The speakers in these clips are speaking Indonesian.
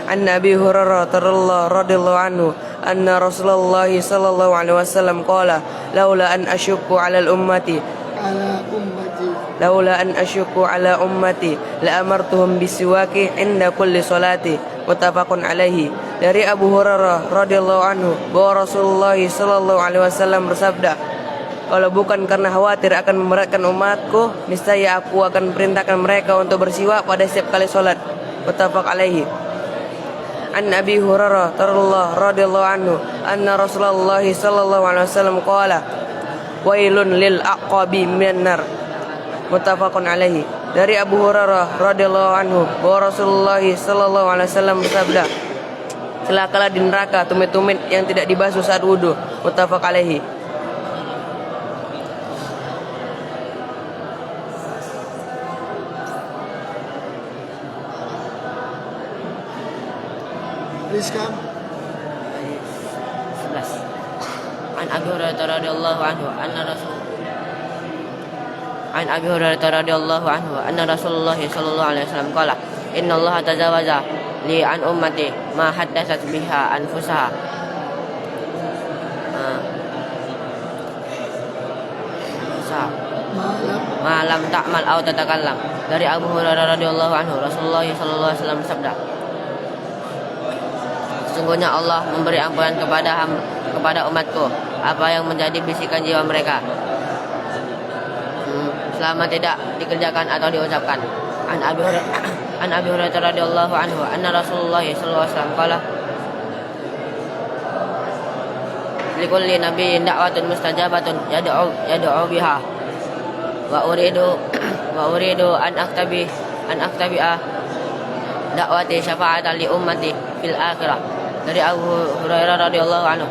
An Abi Hurairah radhiyallahu anhu anna Rasulullah sallallahu alaihi wasallam qala laula an asyukku 'ala al-ummati laula an asyukku 'ala ummati la amartuhum bisiwaki 'inda kulli salati. Muttafaqun alaihi. Dari Abu Hurairah radhiyallahu anhu bahwa Rasulullah sallallahu alaihi wasallam bersabda, kalau bukan karena khawatir akan memberatkan umatku, niscaya aku akan perintahkan mereka untuk bersiwak pada setiap kali salat. Muttafaq alaihi. An Abi Hurairah radhiyallahu anhu anna Rasulullah sallallahu alaihi wasallam qala wailun lil aqabi minan nar. Muttafaqun alaihi. Dari Abu Hurairah radhiyallahu anhu bahwa Rasulullah sallallahu alaihi wasallam bersabda, celakalah di neraka tumit-tumit yang tidak dibasuh saat wudu. Muttafaq alaihi. Rizkan 11. An Abi Hurairah radhiyallahu anhu anna Rasulullah sallallahu alaihi wasallam qala innallaha tajawaza li an ummati ma haddatsat biha anfusaha. Malam ta'mal aw tatakallam. Dari Abu Hurairah radhiyallahu anhu Rasulullah sallallahu alaihi wasallam bersabda, sesungguhnya Allah memberi ampunan kepada umatku apa yang menjadi bisikan jiwa mereka selama tidak dikerjakan atau diucapkan. An Abi Hurairah radhiyallahu anhu anna Rasulullah sallallahu alaihi wasallam qala likulli nabiyyin da'watun mustajabatun yad'u biha wa uridu an aktabi'a da'wati syafa'atan li ummati fil akhirah. Dari Abu Hurairah radhiyallahu anhu,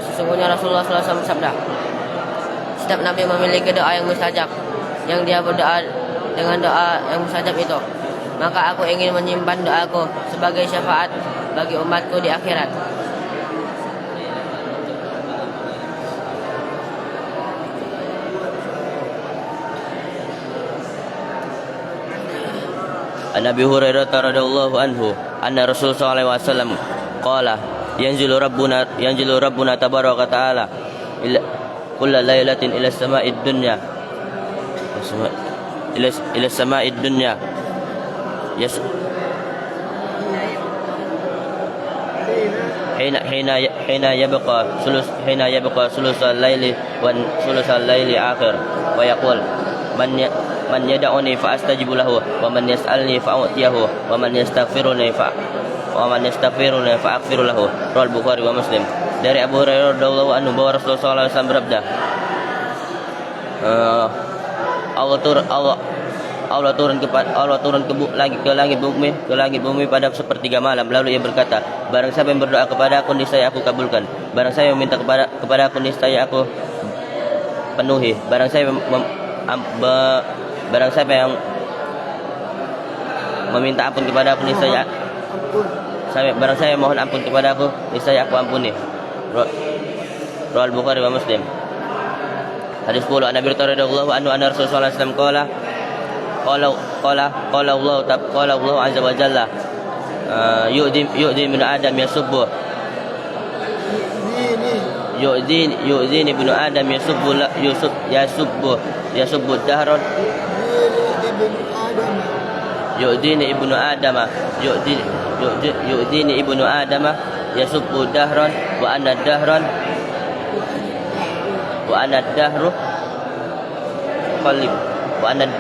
sesungguhnya Rasulullah sallallahu alaihi wasallam bersabda, setiap nabi memiliki doa yang mustajab, yang dia berdoa dengan doa yang mustajab itu, maka aku ingin menyimpan doaku sebagai syafaat bagi umatku di akhirat. An Abi Hurairah radhiyallahu anhu anna Rasul sallallahu alaihi wasallam qala yanzilu rabbuna tabaraka ta'ala kulla lailatin ila sama'id dunya ila sama'id dunya حين يبقى ثلث الليل وثلث الليل آخر ويقول من يدعوني فأستجب له ومن يسألني فأعطيه ومن يستغفرني فأغفر له. Riwayat Bukhari wa Muslim. Dari Abu Hurairah radhiyallahu anhu bahwa Rasulullah SAW bersabda, Allah turun ke langit bumi pada sepertiga malam. Lalu ia berkata, barang siapa yang berdoa kepada aku niscaya aku kabulkan. Barang siapa yang meminta kepada aku niscaya aku penuhi. Barang siapa yang meminta ampun kepada aku niscaya barang saya mohon ampun kepada aku niscaya aku ampuni. Riwayat Bukhari wa Muslim. Hadis 10. An Abi Hurairah radhiyallahu anhu anna Rasulullah sallallahu alaihi wasallam qala Allah azza wa jalla yu'di min adam yasubbu yu'dini ibnu adam yasubbu dahran yu'dini ibnu adama yasubbu dahran wa ana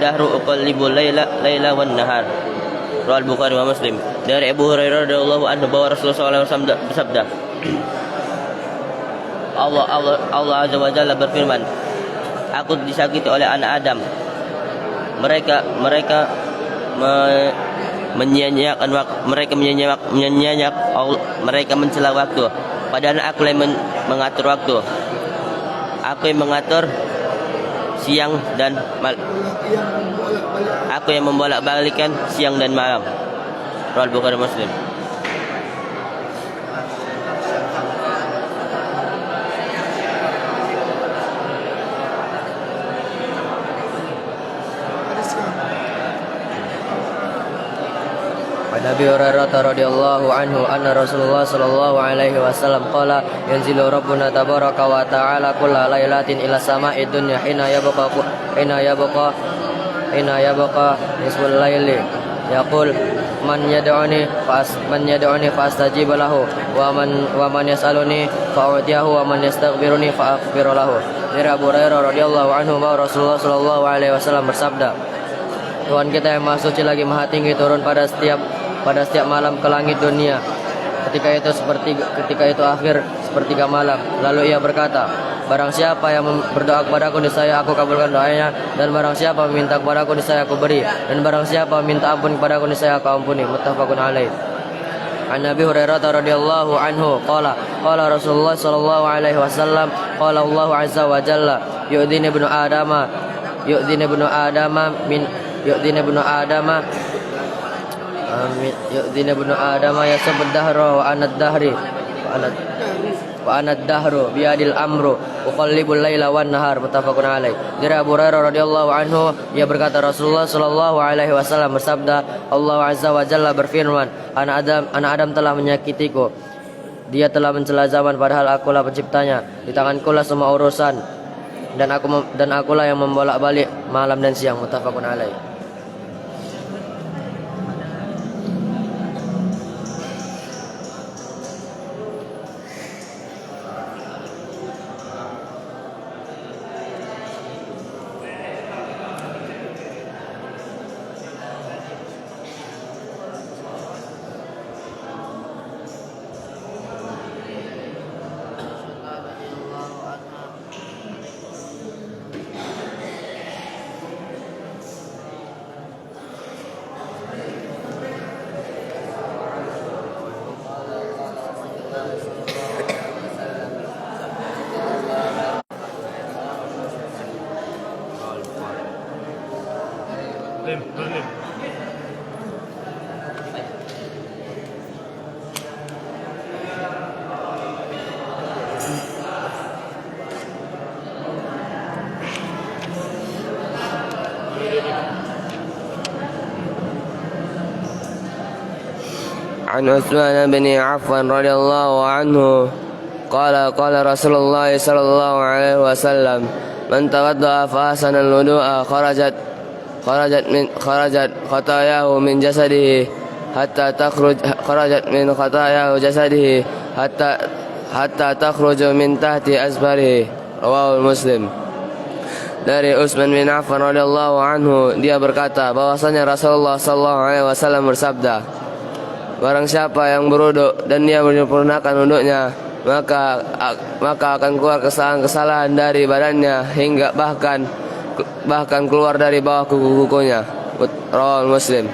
dahru uqallibu laila wan nahar. Riwayat Bukhari wa Muslim. Dari Abu Hurairah radhiyallahu anhu bahwa Rasulullah SAW bersabda, Allah azza wa jalla berfirman, aku disakiti oleh anak Adam. Mereka menyia-nyiakan waktu, mereka mencela waktu, padahal aku yang mengatur waktu. Aku yang mengatur siang dan malam. Aku yang membolak-balikkan siang dan malam. Riwayat Bukhari Muslim. عن أبي هريرة رضي الله عنه أن رسول الله صلى الله عليه وسلم قال ينزل ربنا تبارك وتعالى كل ليلة إلى السماء الدنيا حين يبقى نصف الليل يقول من يدعوني فأستجيب له ومن يسألني فأعطيه ومن يستغفرني فأغفر له. Dari Abu Hurairah radhiyallahu anhu bahwa Rasulullah sallallahu alaihi wasallam bersabda, Tuhan kita yang Maha Suci lagi Maha Tinggi turun pada setiap malam ke langit dunia. Ketika itu akhir sepertiga malam. Lalu ia berkata, barang siapa yang berdoa kepadaku niscaya aku kabulkan doanya, dan barang siapa meminta kepadaku niscaya aku beri, dan barang siapa meminta ampun kepadaku niscaya aku ampuni. Muttafaqun alaih. An Abi Hurairah radhiyallahu anhu qala Rasulullah sallallahu alaihi wasallam qala Allah azza wa jalla yu'dini ibnu adama yasabud dahra wa anad dahri wa anad dahru biadil amru uqallibul laila wan nahar. Muttafaqun alaih. Dari Abu Hurairah radhiyallahu anhu ia berkata Rasulullah sallallahu alaihi wasallam bersabda, Allah azza wa jalla berfirman, anak Adam telah menyakitiku, dia telah mencela zaman padahal akulah penciptanya, di tanganku lah semua urusan, dan akulah yang membolak-balik malam dan siang. Muttafaqun alaih. عن عثمان بن عفان رضي الله عنه قال رسول الله صلى الله عليه وسلم من توضأ فأحسن الوضوء خرجت خطاياه من جسده حتى تخرج من تحت أزفاره. رواه Muslim. Dari Utsman bin Affan radhiyallahu anhu dia berkata bahwasanya Rasulullah sallallahu alaihi wasallam bersabda, barang siapa yang berwudu dan dia menyempurnakan wuduknya, maka akan keluar kesalahan-kesalahan dari badannya hingga bahkan keluar dari bawah kuku-kukunya. Rawal Muslim.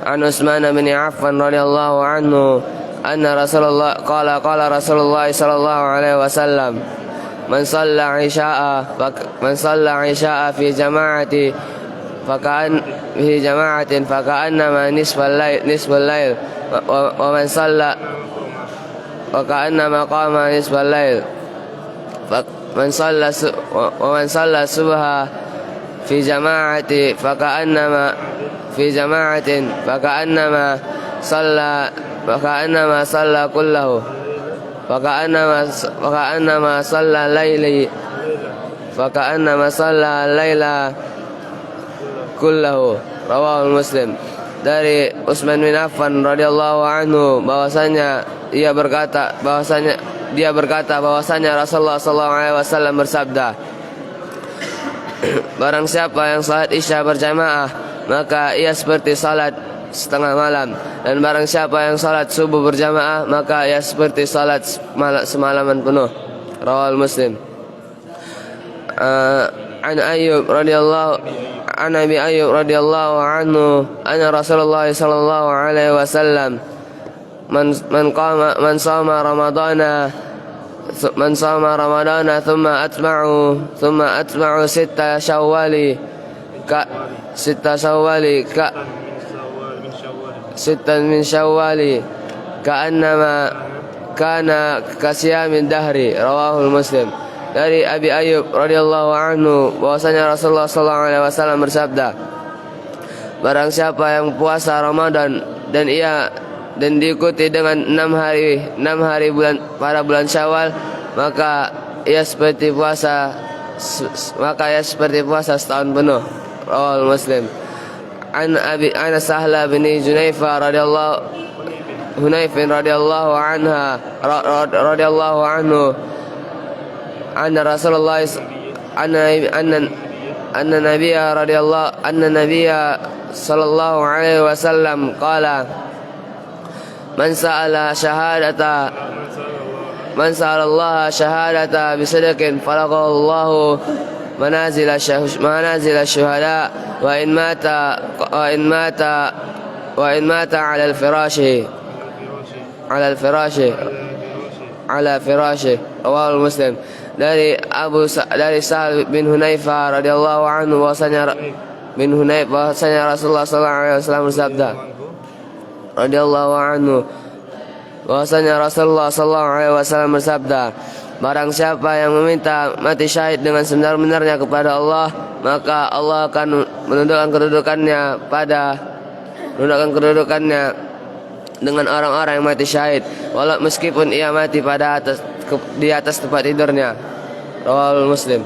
An Utsman bin Affan radhiyallahu anhu anna Rasulullah qala Rasulullah sallallahu alaihi wasallam man shalla isya'a fi jama'ati فكأنما نصف الليل ومن صلى وكأنما قام نصف الليل ومن صلى الصبح في جماعة فكأنما صلى كله وكأنما صلى الليل kullahu. Rawahul Muslim. Dari Utsman bin Affan radhiyallahu anhu bahwasanya dia berkata bahwasanya Rasulullah sallallahu alaihi wasallam bersabda, barang siapa yang salat Isya berjamaah maka ia seperti salat setengah malam, dan barang siapa yang salat subuh berjamaah maka ia seperti salat semalaman penuh. Rawahul Muslim. An Abi Ayyub radhiyallahu anhu anna Rasulullah sallallahu alaihi wasallam man sama Ramadana thumma atma'u sitta syawwali min syawwali ka'annama kana kasyamin dahri. Rawahul Muslim. Dari Abi Ayyub radhiyallahu anhu bahwasanya Rasulullah sallallahu alaihi wasallam bersabda, Barang siapa yang puasa Ramadan dan diikuti dengan 6 hari pada bulan Syawal, maka ia seperti puasa setahun penuh. Rawahul Muslim. An Sahla bin Hunayfah radhiyallahu anhu anna Rasulullah anna Nabiyya sallallahu alaihi wasallam qala man sa'ala Allah syahadata bisidqin falaqahu Allahu manazil syuhada wa in mata ala firashi rawahul Muslim. Dari Sa'al bin Hunaifah radhiyallahu anhu bahwasanya Rasulullah sallallahu alaihi wasallam bersabda, radhiyallahu anhu bahwasanya Rasulullah sallallahu alaihi wasallam bersabda, barang siapa yang meminta mati syahid dengan sebenar-benarnya kepada Allah, maka Allah akan menundukkan kedudukannya dengan orang-orang yang mati syahid, walau meskipun ia mati di atas tempat tidurnya. Rawahul Muslim.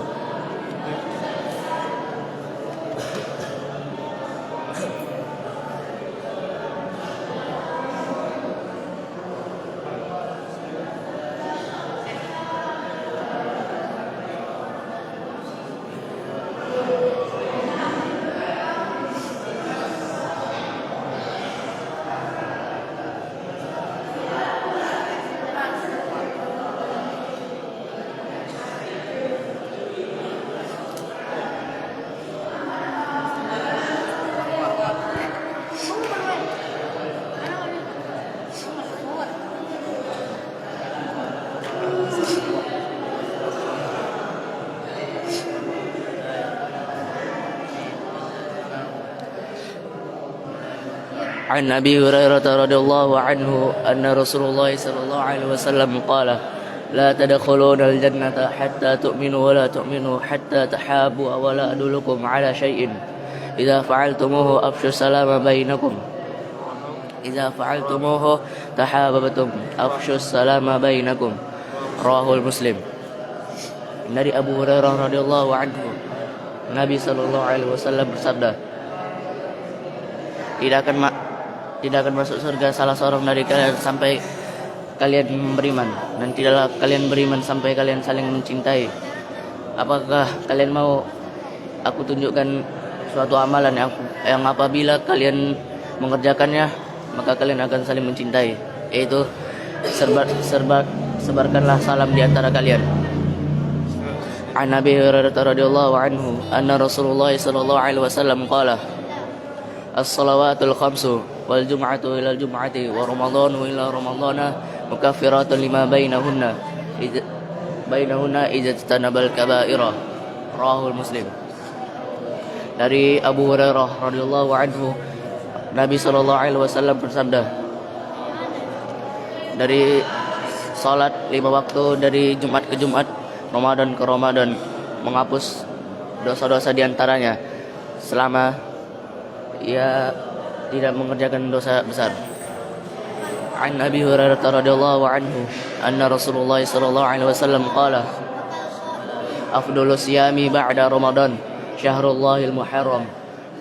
عن أبي هريرة رضي الله عنه أن رسول الله صلى الله عليه وسلم قال لا تدخلون الجنة حتى تؤمنوا ولا تؤمنوا حتى تحابوا ولا أدلكم على شيء إذا فعلتموه أفشوا السلام بينكم إذا فعلتموه تحاببتم أفشوا السلام بينكم رواه المسلم. Dari Abu Hurairah radhiyallahu anhu, Nabi sallallahu alaihi wasallam bersabda, tidak akan masuk surga salah seorang dari kalian sampai kalian beriman, dan tidaklah kalian beriman sampai kalian saling mencintai. Apakah kalian mau aku tunjukkan suatu amalan yang apabila kalian mengerjakannya maka kalian akan saling mencintai, yaitu sebarkanlah salam di antara kalian. An Abi Hurairah radhiyallahu anhu anna Rasulullah sallallahu alaihi wasallam qala as-salawatul khamsu wal jum'atu ila al-jum'ati wa ramadhanu ila ramadhana mukaffiratun lima bainahunna idza tanabal kaba'ira rahul Muslim. Dari Abu Hurairah radhiyallahu anhu, Nabi sallallahu alaihi wasallam bersabda, dari salat 5 waktu dari Jumat ke Jumat, Ramadan ke Ramadan, menghapus dosa-dosa di antaranya selama ia tidak mengerjakan dosa besar. An Abi Hurairah radhiyallahu anhu anna Rasulullah sallallahu alaihi wasallam qala afdhalus siyami ba'da Ramadan syahrullahil muharram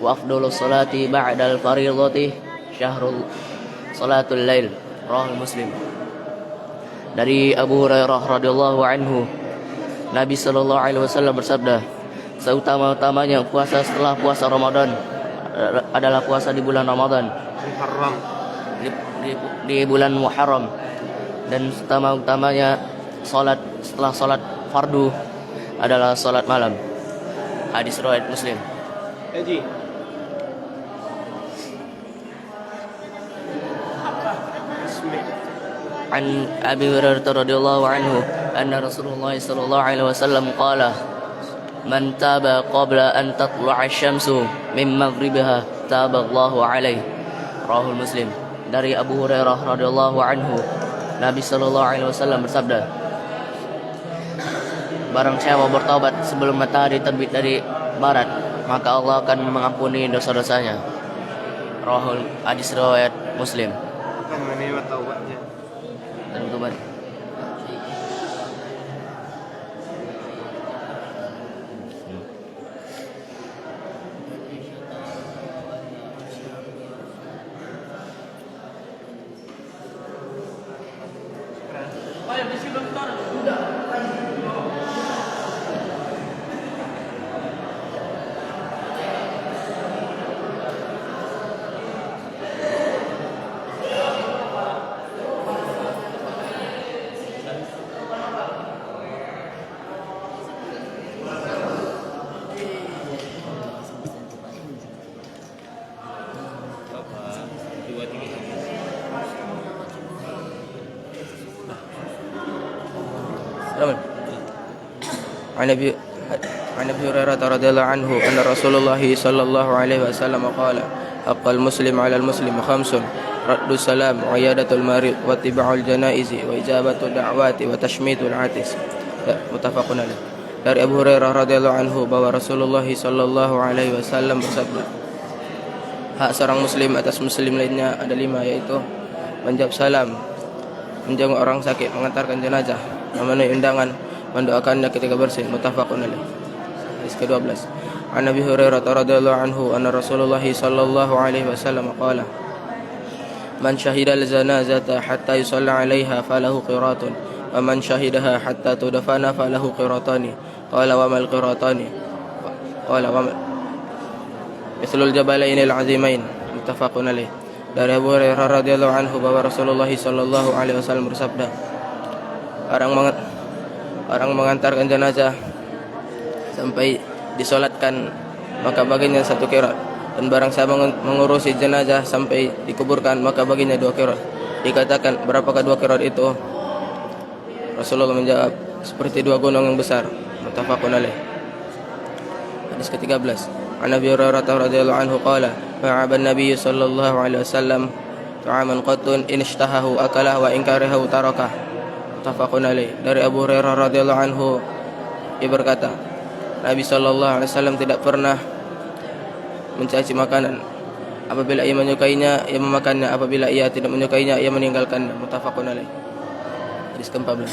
wa afdhalus salati ba'dal fardhati syahrul salatul lail rawahul Muslim. Dari Abu Hurairah radhiyallahu anhu, Nabi sallallahu alaihi wasallam bersabda, seutama-utamanya puasa setelah puasa Ramadan adalah puasa di bulan Ramadan, di bulan Muharram, dan utama-utamanya salat setelah salat fardu adalah salat malam. Hadis riwayat Muslim. An Abi Hurairah radhiyallahu anhu anna Rasulullah sallallahu alaihi wasallam qala man taba qabla an tatlu'a asy-syamsu min maghribiha taba Allahu alaihi rahul Muslim. Dari Abu Hurairah radhiyallahu anhu, Nabi sallallahu alaihi wasallam bersabda, barang siapa bertaubat sebelum matahari terbit dari barat, maka Allah akan mengampuni dosa-dosanya. Rawahul hadis riwayat Muslim. Kan mana taubatnya? Dan tobat. عن ابي هريره رضي الله عنه ان رسول الله صلى الله عليه وسلم قال حق المسلم على المسلم خمس رد السلام وعيادة المريض واتباع الجنائز وإجابة الدعوات وتشميت العاتس. متفق عليه. Dari Abu Hurairah radhiyallahu anhu bahwa Rasulullah sallallahu alaihi wasallam bersabda, hak seorang muslim atas muslim lainnya ada 5, yaitu menjawab salam, menjenguk orang sakit, mengantarkan jenazah, memenuhi undangan, mendoakannya ketika bersin. Muttafaqun alaih. Hadis ke-12. An Abi Hurairah radhiyallahu anhu anna Rasulullah sallallahu alaihi wasallam qala man syahida al-janazata hatta yusalla 'alaiha falahu qiratun wa man syahidaha hatta tudfana falahu qiratani. Qala wa mal qiratani? Qala wa mislul jabalain al-'azimain. Muttafaqun alaih. Dari Abu Hurairah radhiyallahu anhu bahwa Rasulullah sallallahu alaihi wasallam bersabda, orang mengantarkan jenazah sampai disolatkan maka baginya 1 qirat, dan barang siapa mengurusi jenazah sampai dikuburkan maka baginya 2 qirat. Dikatakan, berapakah 2 qirat itu? Rasulullah menjawab, seperti 2 gunung yang besar. Muttafaqun alaih. Hadis ke-13. An Abi Hurairah radhiyallahu anhu qala ma'aba an-nabiy sallallahu alaihi wasallam ta'aman qattun in ishtahahu akalah wa in karihahu tarakah. Muttafaqun alaih. Dari Abu Hurairah radhiyallahu anhu, ia berkata, Nabi sallallahu alaihi wasallam tidak pernah mencaci makanan. Apabila ia menyukainya, ia memakannya. Apabila ia tidak menyukainya, ia meninggalkannya. Muttafaqun alaih. Hadis ke-14.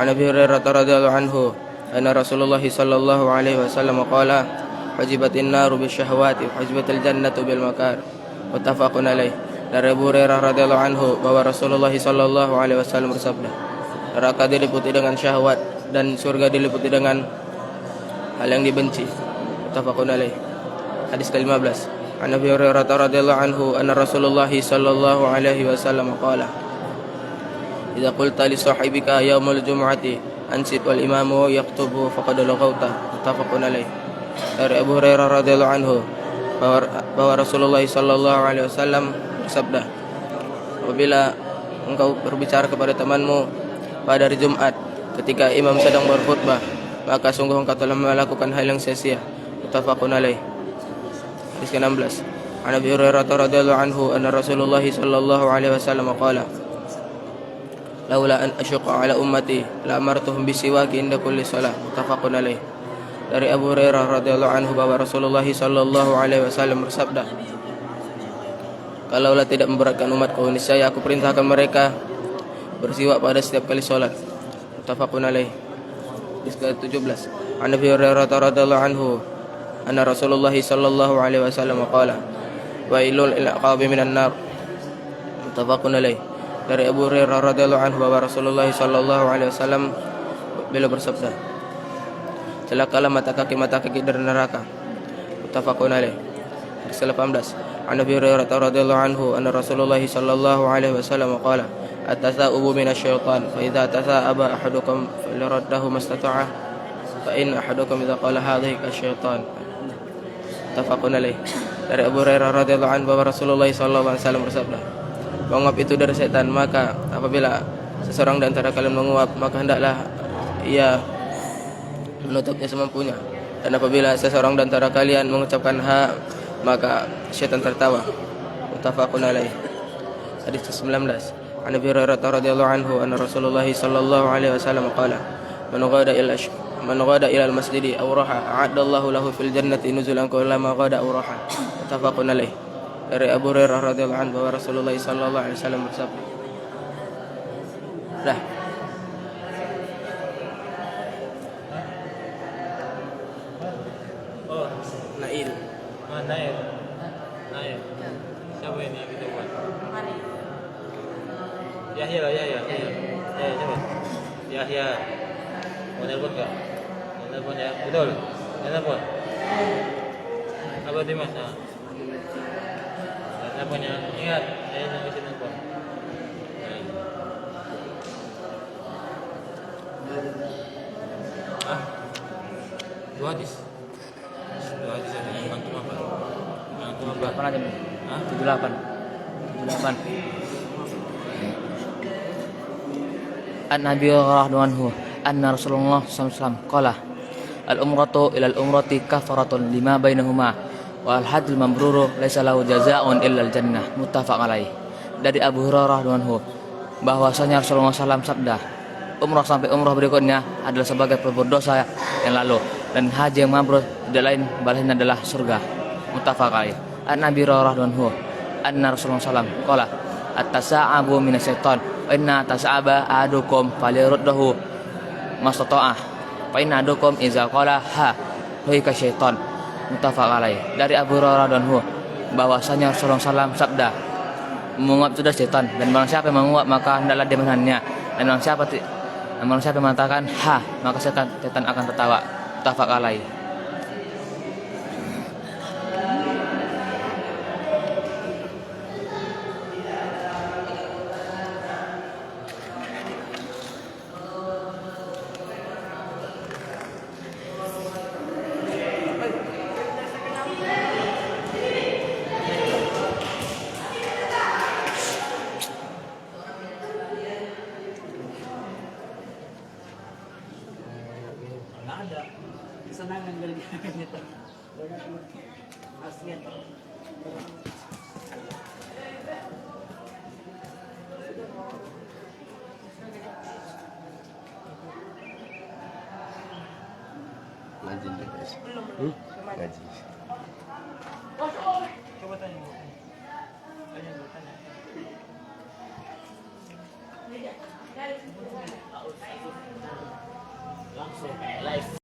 An Abi Hurairah radhiyallahu anhu anna Rasulullah sallallahu alaihi wasallam qala hujibatin naru bisyahawati wa hujibatil jannatu bil makar. Muttafaqun alaih. Dari Abu Hurairah radhiyallahu anhu bahwa Rasulullah sallallahu alaihi wasallam bersabda, neraka diliputi dengan syahwat dan surga diliputi dengan hal yang dibenci. Muttafaqun alaih. Hadis ke-15. An Abi Hurairah radhiyallahu anhu anna Rasulullah sallallahu alaihi wasallam qala idza qulta li sahibika yaumul jumu'ati ansit wal imamu yaktubu faqad laghawta. Muttafaqun alaih. Dari Abu Hurairah radhiyallahu anhu bahwa Rasulullah sallallahu alaihi wasallam bersabda, apabila engkau berbicara kepada temanmu pada hari Jumat ketika imam sedang berkhutbah, maka sungguh engkau telah melakukan hal yang sia-sia. Muttafaqun alaih. Hadis ke-16. An Abi Hurairah radhiyallahu anhu anna Rasulullah sallallahu alaihi wasallam qala laula an asyqa ala ummati la amartuhum bisiwaki inda kulli shalah. Muttafaqun alaih. Dari Abu Hurairah radhiyallahu anhu bahwa Rasulullah sallallahu alaihi wasallam bersabda, kalaulah tidak memberatkan umatku, niscaya aku perintahkan mereka bersiwak pada setiap kali salat. Muttafaqun alaih. Hadis ke-17. An Abi Hurairah radhiyallahu anhu anna Rasulullah sallallahu alaihi wasallam qala wailul lil aqabi minan nar. Muttafaqun alaih. Dari Abu Hurairah radhiyallahu anhu bahwa Rasulullah sallallahu alaihi wasallam beliau bersabda, celakalah mata kaki dari neraka. Muttafaqun alaih. Hadis ke-18. An Abi Hurairah radhiyallahu anhu anna Rasulullah sallallahu alaihi wasallam qala at-tasa'ubu minasyaitan fa idza tasa'aba ahadukum falyraddahu mastata'a fa in ahadukum idza qala hadhihi kasyaitan. Muttafaqun alaih. Dari Abu Hurairah radhiyallahu anhu bahwa Rasulullah sallallahu alaihi wasallam bersabda, menguap itu dari setan, maka apabila seseorang di antara kalian menguap, maka hendaklah ia menutupnya semampunya. Dan apabila seseorang di antara kalian mengucapkan ha, maka syaitan tertawa. Muttafaqun alaih. Hadis ke-19. An Abi Hurairah radhiyallahu anhu anna Rasulullah sallallahu alaihi wasallam qala man ghada ila al-masjid aw raha a'adallahu lahu fil jannati nuzulan kullama ghada aw raha. Muttafaqun alaih. dari Abu Hurairah radhiyallahu anhu bahwa Rasulullah sallallahu alaihi wasallam bersabda. Dah. Oh, Nail. Nail. Nail. Siapa ini yang kita buat? Yahya lah, Yahya. Siapa? Yahya. Mau nelpon nggak? Mau nelpon ya? Betul. Nelpon. Apa Dimas? Nah. Nelponnya. Ingat, saya yang bisa nelpon. Ah? Dua hadis. Dua hadis ada yang antum apa? Antum apa? 78 aja nih. Hah? 78. 78. An Nabi radhiyallahu anhu anna Rasulullah sallallahu alaihi wasallam qala al-umratu ila al-umrati kafaratun lima bainahuma wal hajjul mabruru laisa lahu jazaa'un illa al-jannah muttafaq alaih. Dari Abu Hurairah radhiyallahu anhu bahwasanya Rasulullah SAW sabda, umrah sampai umrah berikutnya adalah sebagai pelebur dosa yang lalu, dan haji yang mabrur tidak lain balasannya adalah surga. Muttafaq alaih. An Nabi radhiyallahu anhu anna Rasulullah SAW qala at-tasa'abu minasyaiton wa inna tas'aba ahadukum falyaruddahu mastata'ah fa inna ahadukum idza qala ha huika syaiton. Muttafaq alaih. Dari Abu Hurairah radhiyallahu anhu bahwasanya Rasulullah SAW sabda, menguap sudah setan, dan barang siapa yang menguap maka hendaklah dia menahannya, dan barang siapa yang mengatakan ha maka setan akan tertawa. Muttafaq alaih. Ada kesenangan dari kita. Aslian. Ngaji guys. Ngaji. Coba tanya. Tanya. Langsung live.